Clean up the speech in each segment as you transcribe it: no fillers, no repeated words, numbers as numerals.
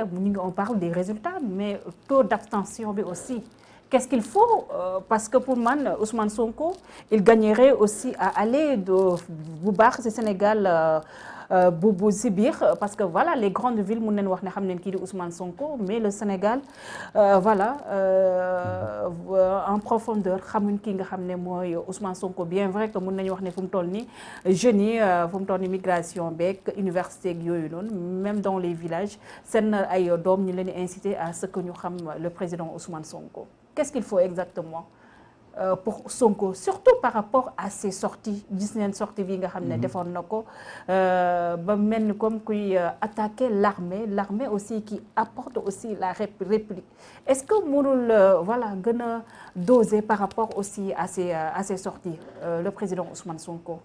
on parle des résultats, mais taux d'abstention aussi. Qu'est-ce qu'il faut parce que pour moi, Ousmane Sonko, il gagnerait aussi à aller de Boubar, c'est Sénégal, Boubou Sibir, parce que voilà, les grandes villes, nous savons qui Ousmane Sonko, mais le Sénégal, voilà, en profondeur, nous savons Ousmane Sonko, bien vrai que nous savons que jeunes, immigration, université, même dans les villages, c'est nous incité à ce que nous savons le président Ousmane Sonko. Qu'est-ce qu'il faut exactement pour Sonko, surtout par rapport à ses sorties, Disney sorties qui comme attaquer l'armée aussi qui apporte aussi la réplique. Est-ce que nous voilà doser par rapport aussi à ces sorties, le président Ousmane Sonko?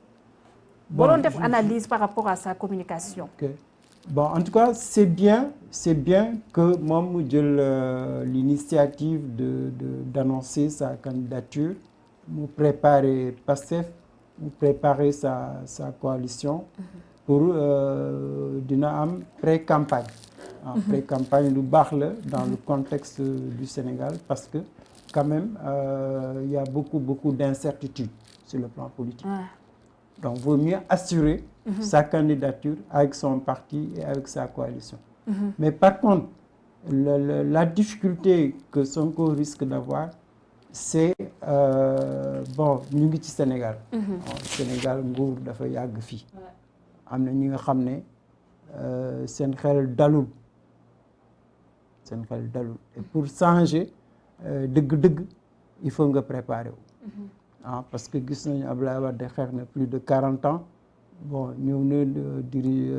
Bon, analyse par rapport à sa communication. Okay. Bon, en tout cas, c'est bien que Mamou ait l'initiative d'annoncer sa candidature, nous préparer PASTEF, nous préparer sa coalition pour une pré-campagne. Pré-campagne du Barle dans le contexte du Sénégal parce que quand même, il y a beaucoup d'incertitudes sur le plan politique. Ouais. Donc, il vaut mieux assurer sa candidature avec son parti et avec sa coalition. Mais par contre, la difficulté que Sonko risque d'avoir, c'est bon, nous sommes au Sénégal. Au Sénégal, nous sommes yàgg fi. Amna ñi nga xamné sen xel dalul. Et pour changer deug il faut nga préparer. Parce que gis nañu Abdoulaye Wade xeex na plus de 40 ans. Bon, ñëw na diri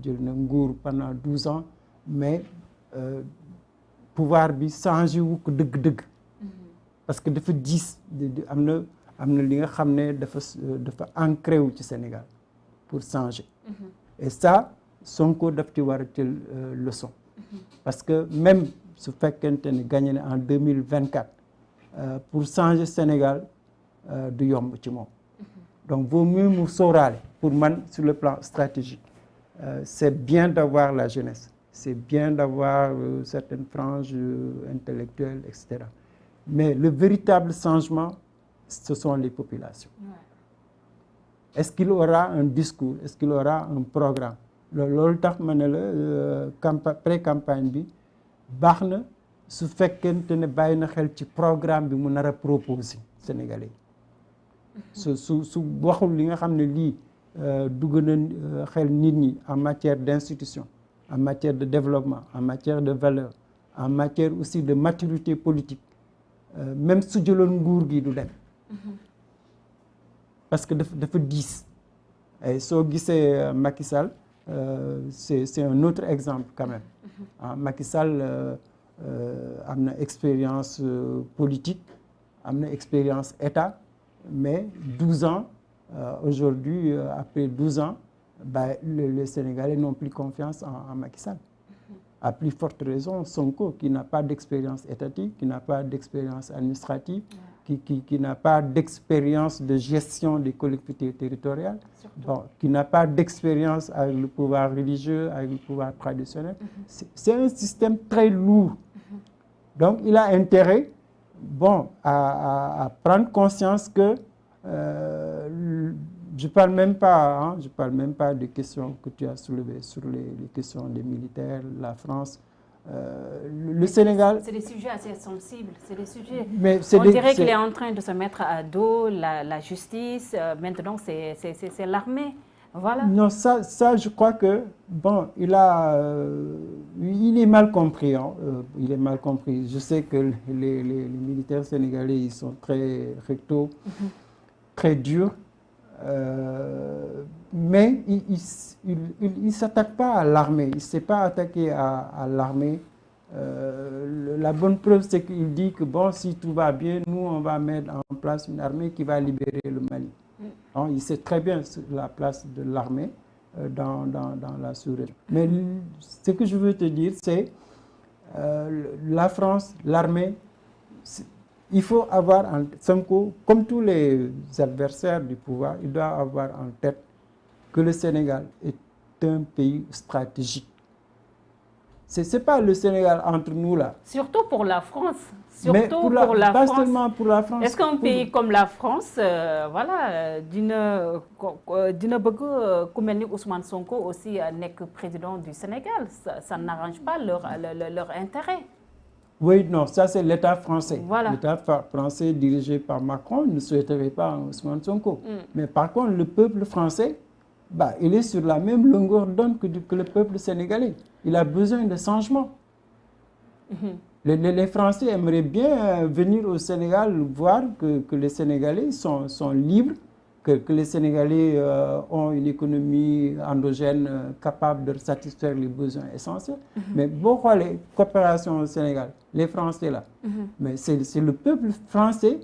jël na nguur pendant 12 ans mais pouvoir bi changé wu ko dëgg-dëgg parce que dafa gis am na li nga xam ne dafa ancré wu ci Sénégal pour changer et ça Sonko daf ci war a jël leçon parce que même su fekkente ne gagné na en 2024 pour changer Sénégal du yomb ci moom. Donc, vaut mieux nous sóoraale pour moi, sur le plan stratégique. C'est bien d'avoir la jeunesse, c'est bien d'avoir certaines franges intellectuelles, etc. Mais le véritable changement, ce sont les populations. Ouais. Est-ce qu'il aura un discours? Est-ce qu'il aura un programme? Loolu tax ma ne la pré-campagne bi baax na su fekkente ne bàyyi na xel ci programme bi mu nar a proposer Sénégalais. su waxul li nga xam ne lii dugg na xel nit ñi en matière d'institution, en matière de développement, en matière de valeur, en matière aussi de maturité politique, même su jëloon nguur gi du dem parce que dafa diis. Et soo gisee Macky Sall c'est un autre exemple quand même. Macky Sall am na expérience politique, am na expérience État. Mais 12 ans, aujourd'hui, après 12 ans, les Sénégalais n'ont plus confiance en Macky Sall. À plus forte raison, Sonko, qui n'a pas d'expérience étatique, qui n'a pas d'expérience administrative, qui n'a pas d'expérience de gestion des collectivités territoriales, bon, qui n'a pas d'expérience avec le pouvoir religieux, avec le pouvoir traditionnel. C'est un système très lourd. Donc, il a intérêt à prendre conscience que je parle même pas des questions que tu as soulevées sur les questions des militaires, la France, le Sénégal. C'est des sujets assez sensibles, c'est des sujets. On dirait qu'il est en train de se mettre à dos la justice. Maintenant, c'est l'armée. Voilà. Non, ça, je crois que bon, il est mal compris. Il est mal compris. Je sais que les militaires sénégalais, ils sont très rectos, très durs, mais il s'attaque pas à l'armée. Il ne s'est pas attaqué à l'armée. La bonne preuve, c'est qu'il dit que bon, si tout va bien, nous, on va mettre en place une armée qui va libérer le Mali. Il sait très bien la place de l'armée dans la sous-région. Mais ce que je veux te dire, c'est la France, l'armée, il faut avoir en Sonko, comme tous les adversaires du pouvoir, il doit avoir en tête que le Sénégal est un pays stratégique. C'est pas le Sénégal entre nous là. Surtout pour la France. Mais pour la pas France. seulement pour la France. Est-ce qu'un pays comme la France, voilà, dina bëgg ku mel ni Ousmane Sonko aussi nekk président du Sénégal, ça n'arrange pas leur intérêt. Oui, non, ça c'est l'État français. Voilà. L'État français dirigé par Macron ne souhaiterait pas Ousmane Sonko. Mais par contre, le peuple français, bah, il est sur la même longueur d'onde que le peuple sénégalais. Il a besoin de changement. Les Français aimeraient bien venir au Sénégal voir que les Sénégalais sont libres, que les Sénégalais ont une économie endogène capable de satisfaire les besoins essentiels. Mais beaucoup les coopérations au Sénégal, les Français là, mais c'est le peuple français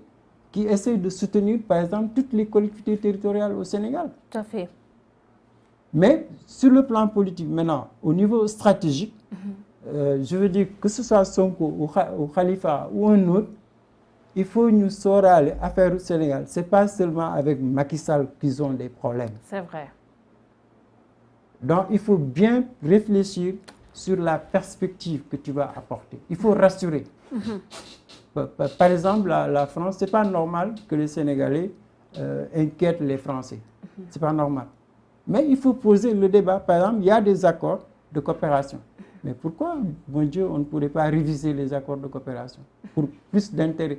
qui essaie de soutenir, par exemple, toutes les collectivités territoriales au Sénégal. Tout à fait. Mais sur le plan politique, maintenant, au niveau stratégique, je veux dire que ce soit Sonko ou Khalifa ou un autre, il faut nous sóoraale affaire au Sénégal. Ce n'est pas seulement avec Macky Sall qu'ils ont des problèmes. C'est vrai. Donc, il faut bien réfléchir sur la perspective que tu vas apporter. Il faut rassurer. Par exemple, la France, ce n'est pas normal que les Sénégalais inquiètent les Français. Ce n'est pas normal. Mais il faut poser le débat. Par exemple, il y a des accords de coopération. Mais pourquoi, mon Dieu, on ne pourrait pas réviser les accords de coopération pour plus d'intérêt,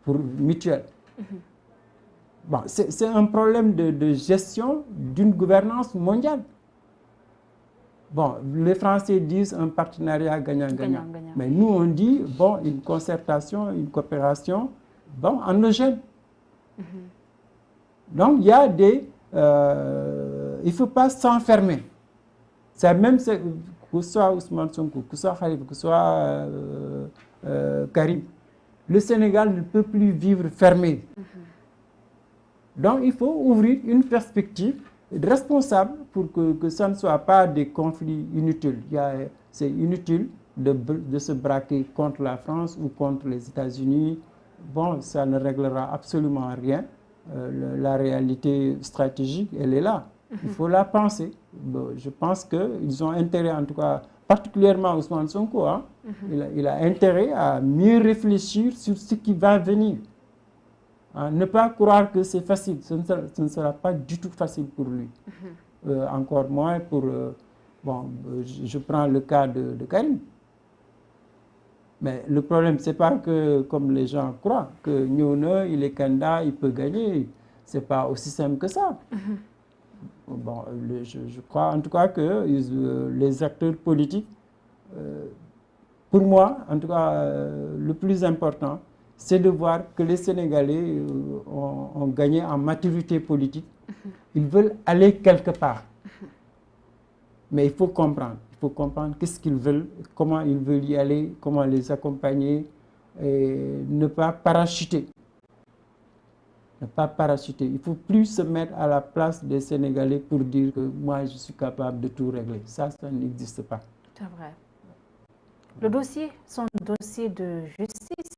pour mutuel? Bon, c'est un problème de gestion d'une gouvernance mondiale. Bon, les Français disent un partenariat gagnant-gagnant. Mais nous, on dit, bon, une concertation, une coopération, bon, endogène. Donc, il y a des... il ne faut pas s'enfermer. C'est même que ce soit Ousmane Sonko, que ce soit Khalifa, que ce soit Karim. Le Sénégal ne peut plus vivre fermé. Donc, il faut ouvrir une perspective responsable pour que ça ne soit pas des conflits inutiles. C'est inutile de se braquer contre la France ou contre les États-Unis. Bon, ça ne réglera absolument rien. La réalité stratégique, elle est là. Il faut la penser. Bon, je pense qu'ils ont intérêt, en tout cas, particulièrement Ousmane Sonko, hein, il a intérêt à mieux réfléchir sur ce qui va venir. Hein, ne pas croire que c'est facile. Ce ne sera pas du tout facile pour lui. Encore moins pour... bon, je prends le cas de Karim. Mais le problème, ce n'est pas que, comme les gens croient, que Nyona, il est candidat, il peut gagner. Ce n'est pas aussi simple que ça. Bon, je crois en tout cas que les acteurs politiques, pour moi, en tout cas, le plus important, c'est de voir que les Sénégalais ont gagné en maturité politique. Ils veulent aller quelque part. Mais il faut comprendre. Il faut comprendre qu'est-ce qu'ils veulent, comment ils veulent y aller, comment les accompagner et ne pas parachuter. Ne pas parachuter. Il ne faut plus se mettre à la place des Sénégalais pour dire que moi, je suis capable de tout régler. Ça n'existe pas. C'est vrai. Le dossier, son dossier de justice,